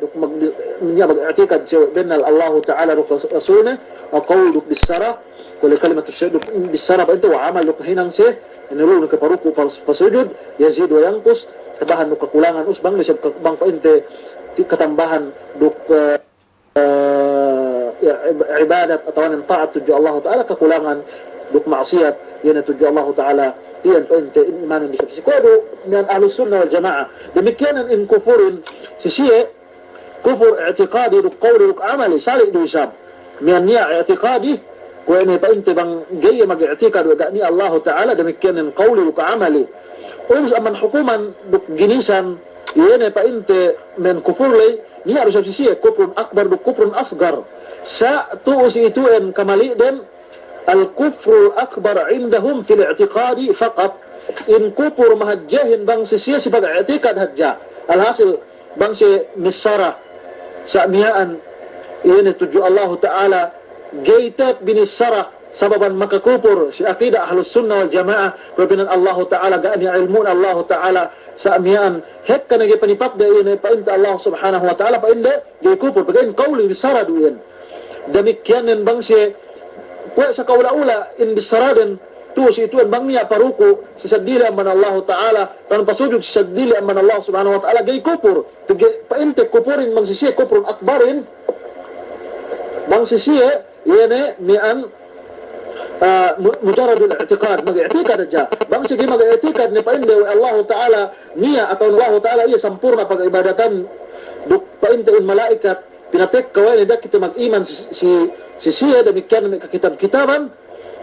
mag-i'tiqad siya binal Allah Ta'ala rasulna wa qawl bis-sara kulli kalimatu syahid bis-sara pa ito wa amal hinang siya inulun ka paruku pasujud yazid wa yanqus kabahan no kakulangan usbang lisab bang painte katambahan duk ibadat atau ng taat tuju Allah Ta'ala kakulangan duk maksiat yan tuju Allah Ta'ala iyan painte imanan di sa kodo ng ahlus sunnah wal jamaah demikian in kufurin sisiye kufur i'tiqadi duk qawli duk amali sali du isab mian niya i'tiqadi ko ini painte bang gaya mag-i'tiqad wa ni Allah Ta'ala demikian in qawli duk amali Umus aman hukuman duk ginisan yene pa inte men kufur lay ni harus sisiye kufrun akbar duk kufrun asgar sa tuusi ituen kamali den al kufru akbar indahum fil i'tiqadi faqat in kufur mahajjahin bang sisiye sibag i'tiqad hajja alhasil bang si misara sa miyaan yene tuju Allah Ta'ala gaitat binisara sababan makakupur si akidah ahlus sunnah wal jamaah kabinan Allah Ta'ala gaani ilmun Allah Ta'ala sa amyaan hek kana gi panipat da ini painta Allah Subhanahu wa Ta'ala painda gi kupur pagain qawli bisara duyan demikian bang si wa sa kaula-ula in bisaraden tu si tuan bang niya paruku sisadili man Allah Ta'ala tan pasujud sisadili man Allah Subhanahu wa Ta'ala gi kupur painte kupurin bang sisiye kupurun akbarin bang sisiye yene mian mujarradul i'tiqad mag-i'tiqad aja bang sige mag-i'tiqad ni painde Allah Ta'ala niya atau Allah Ta'ala iya sampurna pag-ibadatan duk painte in malaikat pinatek kawai dak kita mag-iman si siya demikian may kitab-kitaban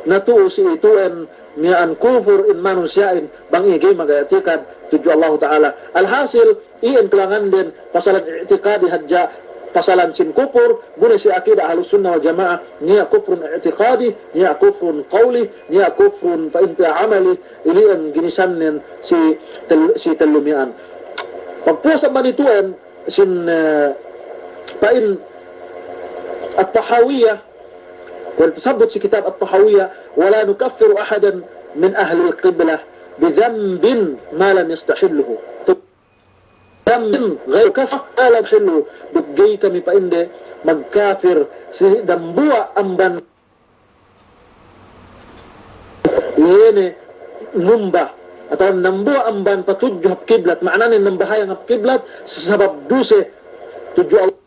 natuo si ituen mian kufur in manusiain bang igay mag-i'tiqad tuju Allah Ta'ala alhasil iyan kelangan din pasalan i'tiqadi hadja pasalan sin kufur muna si akidah ahlus sunnah wal jamaah niya kufrun i'tiqadi niya kufrun qawli niya kufrun fa inta amali ilian ginisannen si talumian pagpusa man ituan sin pain at-tahawiyah wal tasabbut si kitab at-tahawiyah wala nukaffiru ahadan min ahli al-qiblah bidhanbin ma lam yastahilluhu غير كفر لا بحلو بجي kami painde magkafir si dambua amban yene numba atau nambua amban patujuh kiblat maknanya nambahayang kiblat sebab duse tujuh Allah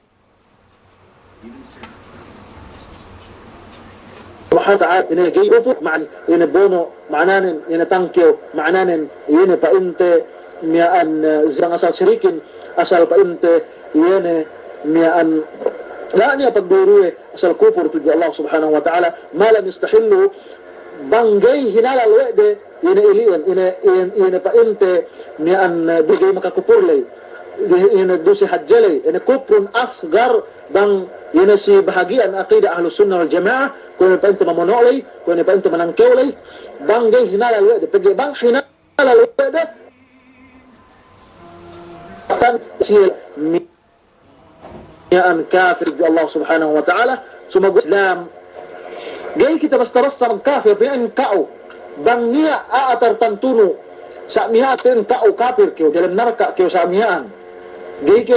Subhanahu wa ta'ala ini gay rupuk ini bono maknanya ini tangkyo maknanya ini painte miaan zang asal sirikin asal painte yene miaan la niya pagduruwe asal kufur tuju Allah Subhanahu wa Ta'ala malam yastahillu banggay hinalal wede yene ilian yene painte miaan dugay makakupurlay yene dusi hajjalay yene kufrun asgar bang yene si bahagian aqidah ahlus sunnah wal jamaah kung painte mamonolay kung painte manangkewlay banggay hinalal wede pagi bang hinalal wede sil mian kafir bi Allah Subhanahu wa Ta'ala sumag Islam gay kita basta-basta magkafir pian kao bang niya aatar tantunu sa miha pian kao kafir kyo dalam narka kyo sa mihaan gay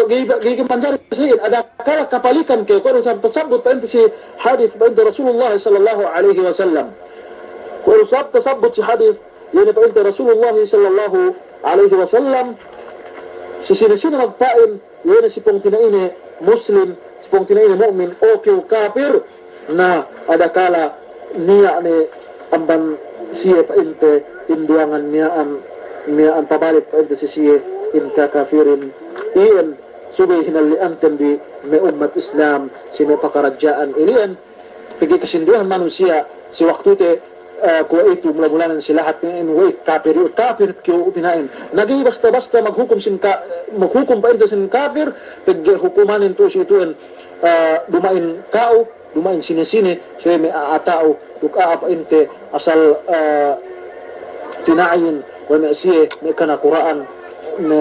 panjari sayin ada kala kapalikan kyo kung sa tasabut pa si hadith pa Rasulullah sallallahu alaihi wasallam kung sa tasabut si hadith yun pa Rasulullah sallallahu alaihi wasallam si sino magpain yun si pong tinaini muslim si pong tinaini mu'min o kafir na adakala niya ni amban siya painte induangan niyaan pabalik painte si siya inta kafirin iyan subay hinaliantan di may umat Islam si may pakarajaan ilian pigi kasinduhan manusia si waktu te kuwa ito mula-mulanan si lahat ng wait kafir kyo pinain naging basta-basta maghukum pa ito sin kafir pag hukumanin to si ito dumain kao, dumain sinesine, so may aatao, duka painte asal tinayin wa may siye may kana Quran na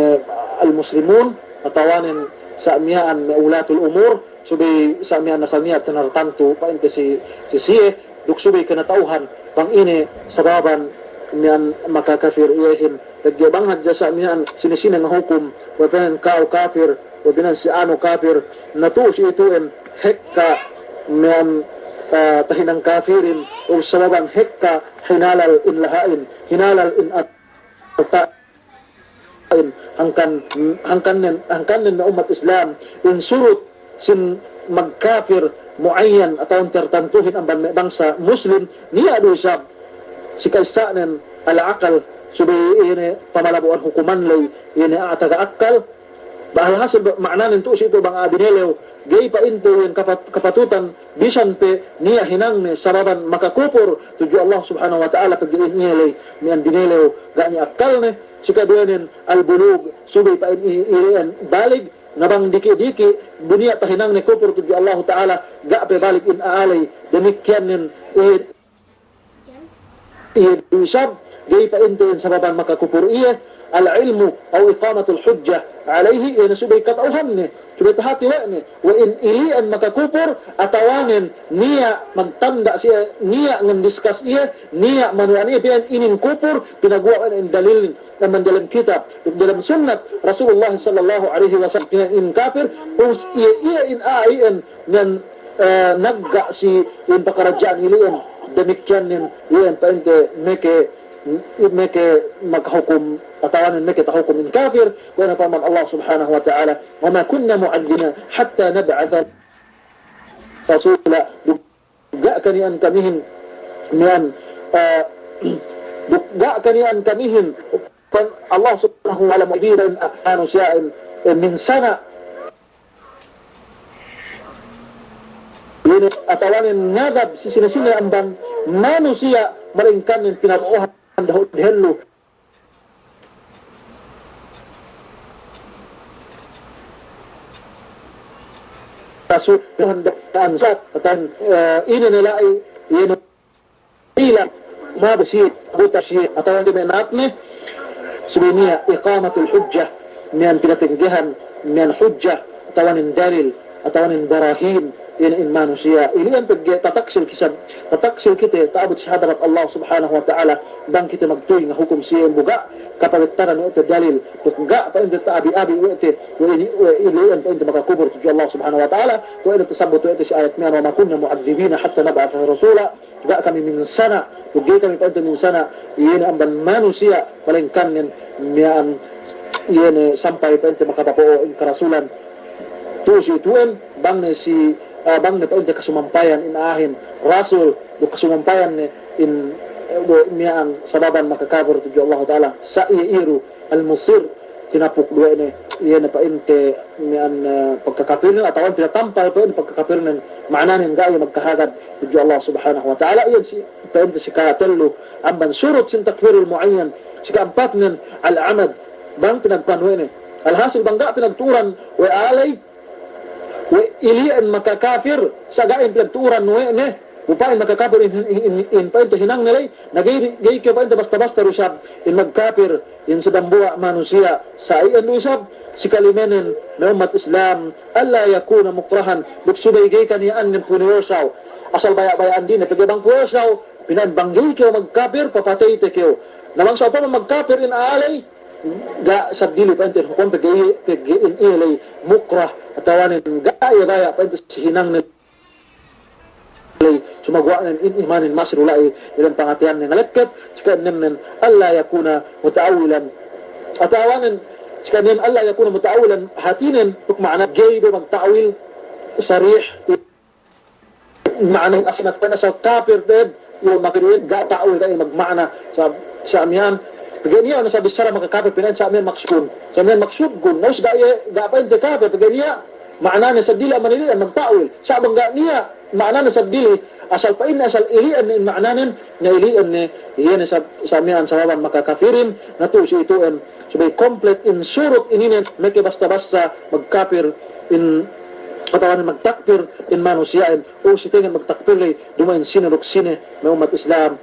al-muslimun atawanin sa amiyaan na ulatul umur subay sa amiyaan na samiya tanartanto painte si siye duk subay kanatauhan pang ini sababan miyan makakafir iyahin nagyabanghad dya sa amiyaan sinisina nga hukum wa pinan kao kafir wa pinan si ano kafir natu si ituin hekka miyan tahinang kafirin o sababan hekka hinalal in lahain hinalal in at hangkanin na umat Islam in surut sin magkafir muayyan atau tertentuhin ang bangsa Muslim niya doon si kaistanan ala-akal subi ini pamalabuan hukuman lay ini ataga-akal bahal hasil maknanin to si ito bang abinelew gay pa into yung kapatutan bisan pe niya hinang ni sababan makakupur tuju Allah subhanahu wa ta'ala pag-iin nilay niyan binelew gani akal ni sikaduanin al-bulug subay pa irian balig nabang diki-diki bunia tahinang ni kupur tuju Allah ta'ala ga pe balik in aalay demikyan nin idusab gay pa into yung sababan makakupur iya al-ilmu o iqamatul hujjah alayhi yan subay katauhan ni subay tahatiwa ni wa in ilian makakupur atawanin niya magtanda siya niya ngan discuss iya niya manuan iya pinan inin kupur pinagwaan in dalil naman dalam kitab dalam sunnat Rasulullah sallallahu alaihi wasallam pinan in kafir iya in ayan nan nagga si in pakarajaan ilian demikian nin yan pa inte meke maghukum atawanan meke tahukum in kafir wa na paman Allah subhanahu wa ta'ala wa ma kunna mu'adhina hatta nab'atha rasula dugga kanian kamihin niyan dugga kanian kamihin pan Allah subhanahu wa ta'ala mu'diran manusiain min sana ini atawanin ngagab si sinasina ambang manusia malingkan yung pinag-uhan dahil hello kaso handaan sa atan ini nila ay yun ilang mabasir butasir atawan di menatne subiniya iqamatul hujjah miyan pinatinggihan miyan hujjah atawanin dalil atawanin barahin in manusia ini ang tataksil kita taabot sa hadarat Allah subhanahu wa ta'ala bang kita magtuy nga hukum siya buga kapalittaran ito dalil tukga pa hindi taabi-abi ito ili pa hindi makakubur tuju Allah subhanahu wa ta'ala to ito tasabot ito si ayat niya wa makunna mu'adzibina hatta nab'atha rasula ga kami minsana tugay kami pa ito minsana iyan ang manusia palingkan niyan iyan sampay pa ito makapapuo in karasulan to si ituan bang na si bang na paunta kasumampayan inahin rasul do kasumampayan ni in miyan sababan makakabur tuju Allah ta'ala sa iiru al-musir tinapuk dua ini iya na painte miyan pagkakapirin atawan pinatampal pa pagkakapirin maananin gaya magkahagad tuju Allah subhanahu wa ta'ala iyan si painte si katello amban surut sin takfirul muayyan si kaampat nin al-amad bang pinagpanwe ni alhasil bangga pinagturan wa alay ilian makakafir sagain pinagturan ne upain makakafir in pa ito hinang nilay nagay ka pa ito basta-basta rusab in magkafir in sa dambuwa manusia sa iyan rusab si kalimenen na umat Islam alla yakuna mukrahan buksubay gay kaniyaan ng puniwersaw asal baya-bayaan din pagibang puniwersaw pinanbanggay kayo magkafir papatay te kayo namang sa pa magkafir in aalay ga sabdili pa ito hukom pag-in ilay mukrah atawanin gaya baya pa ito si hinang nilay sumagwa ng imanin masrulai ilang pangatian ng alakkat sika naman alla yakuna mutaawilan atawanin sika naman alla yakuna mutaawilan hatinin tuk maana gay do magtaawil sarih maana asimat pa na sa kafir deb yung makinuin ga taawil kayo magmaana sa amyan Pagganiya, nasabi sara makakapit pinan sa amin maksud gun. Naus gaya gapain te kapit pagganiya. Maana na sa dili manili magtawil. Sa bangga niya, maana na sa dili asal pain asal ilian ni maananin na ilian ni iyan sa amin sa wawan makakafirin nato si ituan subay complete in surut ininin may basta-basta magkapir in katawan magtakbir in manusiyain o si tingin magtakbir lay dumain sine luksine may umat Islam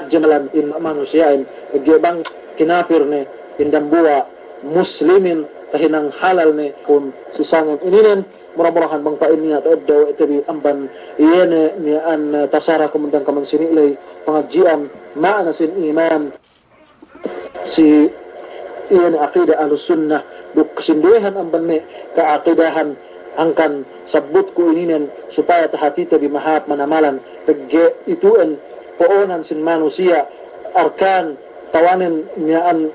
jamalan in manusiyain bang kinapir ne indambua muslimin kahinang halal ne kung susangin ininen murah-murahan bang pain niya tayo itabi amban iyene niya an tasara kumundang kaman sinilay pengajian maana sin iman si iyene akida ahlus sunnah duk kesinduhan amban ne kaakidahan angkan sabut ko ininen supaya tahati tabi mahap manamalan tagge ituan poonan sin manusia arkan tawanin niyaan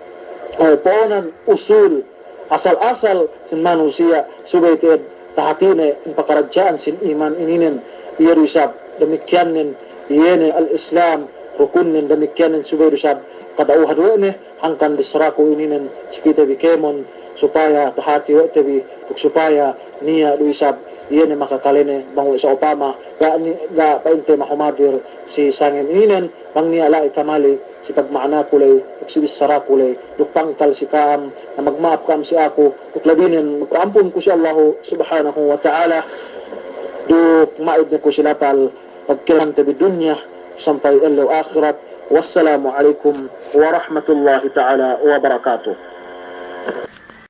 poonan usul asal-asal sin manusia subayted tahatine in pakaradyaan sin iman ininen iyarusab demikianin iyene al-islam rukunin demikianin subayrusab kadauhadwene hangkan disrako ininen sikita bikemon supaya tahati wa tabi supaya niya luisab iyene makakalene bango sa Obama ga painte mahumadir si sangin inen bang niya lai kamali si pagmaana kulay uksibis sara kulay dupangkal si kaam na magmaap kaam si ako uklabinin magpaampun ko si Allah subhanahu wa ta'ala duk maid na ko sila pal pagkilan tabi dunya sampai ilaw akhirat. Wassalamu alaikum wa rahmatullahi ta'ala wa barakatuh.